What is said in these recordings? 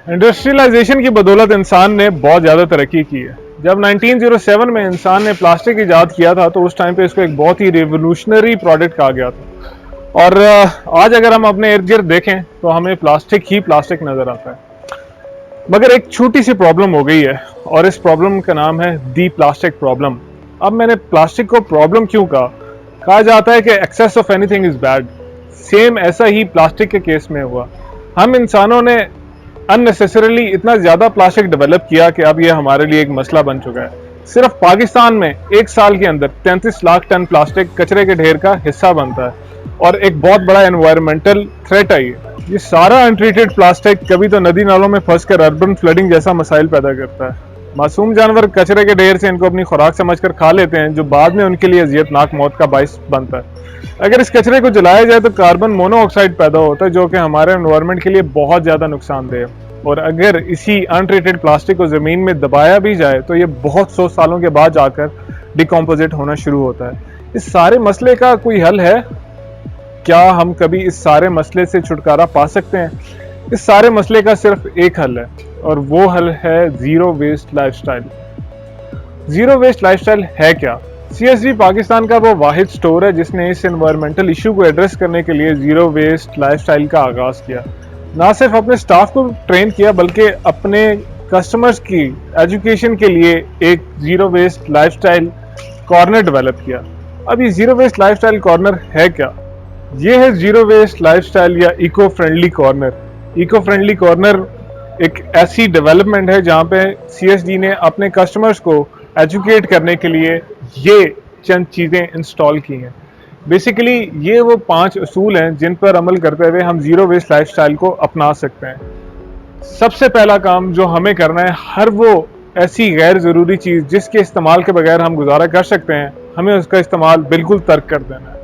Industrialisation की बदौलत इंसान ने बहुत ज़्यादा तरक्की की है। जब 1907 में इंसान ने प्लास्टिक ईजाद किया था तो उस टाइम पे इसको एक बहुत ही रिवोल्यूशनरी प्रोडक्ट कहा गया था। और आज अगर हम अपने इर्द गिर्द देखें तो हमें प्लास्टिक ही प्लास्टिक नज़र आता है। मगर एक छोटी सी प्रॉब्लम हो गई है और इस प्रॉब्लम का नाम है दी प्लास्टिक प्रॉब्लम। अब मैंने प्लास्टिक को प्रॉब्लम क्यों कहा जाता है कि excess of anything is bad. Same ऐसा ही प्लास्टिक के केस में हुआ। हम इंसानों ने अननेसेसरीली इतना ज्यादा प्लास्टिक डेवलप किया कि अब ये हमारे लिए एक मसला बन चुका है। सिर्फ पाकिस्तान में एक साल के अंदर 33 लाख टन प्लास्टिक कचरे के ढेर का हिस्सा बनता है और एक बहुत बड़ा एनवायरमेंटल थ्रेट है ये सारा अनट्रीटेड प्लास्टिक कभी तो नदी नालों में फंसकर अर्बन फ्लडिंग जैसा मसाइल पैदा करता है। मासूम जानवर कचरे के ढेर से इनको अपनी खुराक समझकर खा लेते हैं, जो बाद में उनके लिए अजियतनाक मौत का बाइस बनता है। अगर इस कचरे को जलाया जाए तो कार्बन मोनोऑक्साइड पैदा होता है, जो कि हमारे एनवायरनमेंट के लिए बहुत ज़्यादा नुकसानदेह है। और अगर इसी अनट्रीटेड प्लास्टिक को ज़मीन में दबाया भी जाए तो ये बहुत 100 सालों के बाद जाकर डिकम्पोजिट होना शुरू होता है। इस सारे मसले का कोई हल है? क्या हम कभी इस सारे मसले से छुटकारा पा सकते हैं? इस सारे मसले का सिर्फ एक हल है और वो हल है zero waste lifestyle. Zero waste lifestyle है क्या? सीएसडी पाकिस्तान का वो वाहिद स्टोर है जिसने इस एनवायरमेंटल इशू को एड्रेस करने के लिए ज़ीरो वेस्ट लाइफस्टाइल का आगाज़ किया। ना सिर्फ अपने स्टाफ को ट्रेन किया बल्कि अपने कस्टमर्स की एजुकेशन के लिए एक zero waste lifestyle corner develop किया। अब ये ज़ीरो वेस्ट लाइफस्टाइल कॉर्नर है क्या? ये है ज़ीरो वेस्ट लाइफस्टाइल या eco friendly corner. Eco friendly corner एक ऐसी डेवलपमेंट है जहाँ पे सीएसडी ने अपने कस्टमर्स को एजुकेट करने के लिए ये चंद चीज़ें इंस्टॉल की हैं। बेसिकली ये वो 5 असूल हैं जिन पर अमल करते हुए हम ज़ीरो वेस्ट लाइफस्टाइल को अपना सकते हैं। सबसे पहला काम जो हमें करना है, हर वो ऐसी गैर ज़रूरी चीज़ जिसके इस्तेमाल के बगैर हम गुजारा कर सकते हैं, हमें उसका इस्तेमाल बिल्कुल तर्क कर देना है।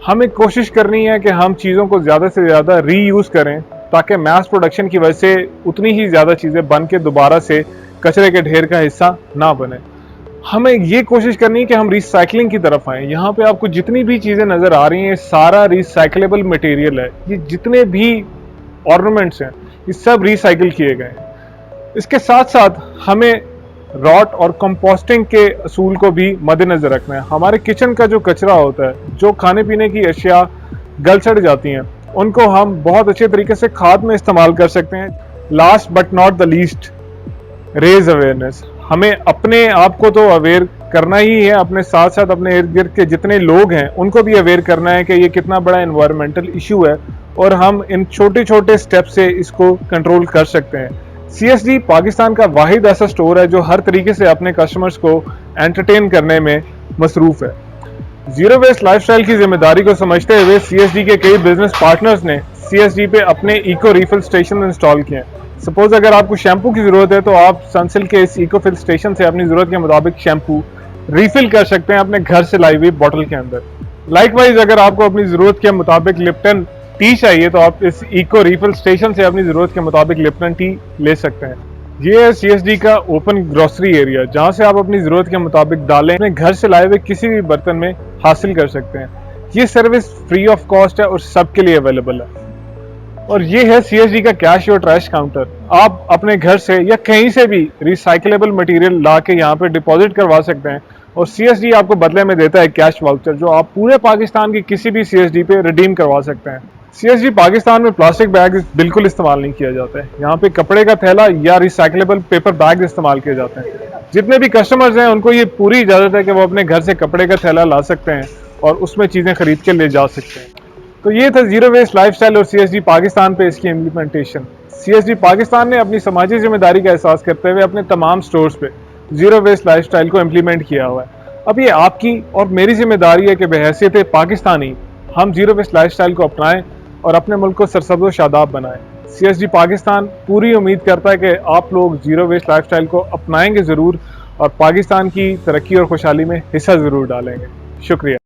हमें कोशिश करनी है कि हम चीज़ों को ज़्यादा से ज़्यादा रीयूज़ करें ताकि मैस प्रोडक्शन की वजह से उतनी ही ज़्यादा चीज़ें बन के दोबारा से कचरे के ढेर का हिस्सा ना बने। हमें ये कोशिश करनी है कि हम रिसाइकलिंग की तरफ आएँ। यहाँ पे आपको जितनी भी चीज़ें नज़र आ रही हैं सारा रिसाइकलेबल मटेरियल है। ये जितने भी ऑर्नामेंट्स हैं ये सब रिसाइकिल किए गए हैं। इसके साथ साथ हमें रॉट और कंपोस्टिंग के असूल को भी मद्देनजर रखना है। हमारे किचन का जो कचरा होता है, जो खाने पीने की अशिया गल सड़ जाती हैं, उनको हम बहुत अच्छे तरीके से खाद में इस्तेमाल कर सकते हैं। Last but not the least, raise awareness. हमें अपने आप को तो अवेयर करना ही है, अपने साथ साथ अपने इर्द गिर्द के जितने लोग हैं उनको भी अवेयर करना है कि ये कितना बड़ा एनवायरमेंटल इशू है और हम इन छोटे छोटे स्टेप से इसको कंट्रोल कर सकते हैं। सीएसडी पाकिस्तान का वाहिद ऐसा स्टोर है जो हर तरीके से अपने कस्टमर्स को एंटरटेन करने में मसरूफ है। जीरो वेस्ट लाइफस्टाइल की जिम्मेदारी को समझते हुए सीएसडी के कई बिजनेस पार्टनर्स ने सीएसडी पे अपने इको रिफिल स्टेशन इंस्टॉल किए हैं। सपोज अगर आपको शैम्पू की जरूरत है तो आप सनसिल्क के इस इको फिल स्टेशन से अपनी जरूरत के मुताबिक शैम्पू रिफिल कर सकते हैं अपने घर से लाई हुई बोतल के अंदर। लाइकवाइज अगर आपको अपनी जरूरत के मुताबिक लिप्टन टी चाहिए तो आप इस इको रिफिल स्टेशन से अपनी जरूरत के मुताबिक लिप्टन टी ले सकते हैं। ये है सीएसडी का ओपन ग्रोसरी एरिया जहां से आप अपनी जरूरत के मुताबिक दालें अपने घर से लाए हुए किसी भी बर्तन में हासिल कर सकते हैं। ये सर्विस फ्री ऑफ कॉस्ट है और सबके लिए अवेलेबल है। और ये है सीएसडी का कैश और ट्रैश काउंटर। आप अपने घर से या कहीं से भी रिसाइकलेबल मटेरियल ला के यहाँ पे डिपॉजिट करवा सकते हैं और सीएसडी आपको बदले में देता है कैश वाउचर जो आप पूरे पाकिस्तान के किसी भी सीएसडी पे रिडीम करवा सकते हैं। सीएसडी पाकिस्तान में प्लास्टिक बैग बिल्कुल इस्तेमाल नहीं किया जाता है। यहाँ पे कपड़े का थैला या रिसाइकलेबल पेपर बैग इस्तेमाल किए जाते हैं। जितने भी कस्टमर्स हैं उनको ये पूरी इजाज़त है कि वो अपने घर से कपड़े का थैला ला सकते हैं और उसमें चीज़ें खरीद के ले जा सकते हैं। तो ये था जीरो वेस्ट लाइफस्टाइल और सीएसडी पाकिस्तान पे इसकी इम्प्लीमेंटेशन। सीएसडी पाकिस्तान ने अपनी समाजी जिम्मेदारी का एहसास करते हुए अपने तमाम स्टोर्स पे जीरो वेस्ट लाइफस्टाइल को इम्प्लीमेंट किया हुआ है। अब ये आपकी और मेरी जिम्मेदारी है कि बहैसियत पाकिस्तानी हम जीरो वेस्ट लाइफस्टाइल को अपनाएं और अपने मुल्क को सरसब्ज़ व शादाब बनाएं। सीएसडी पाकिस्तान पूरी उम्मीद करता है कि आप लोग जीरो वेस्ट लाइफस्टाइल को अपनाएंगे ज़रूर और पाकिस्तान की तरक्की और खुशहाली में हिस्सा ज़रूर डालेंगे। शुक्रिया।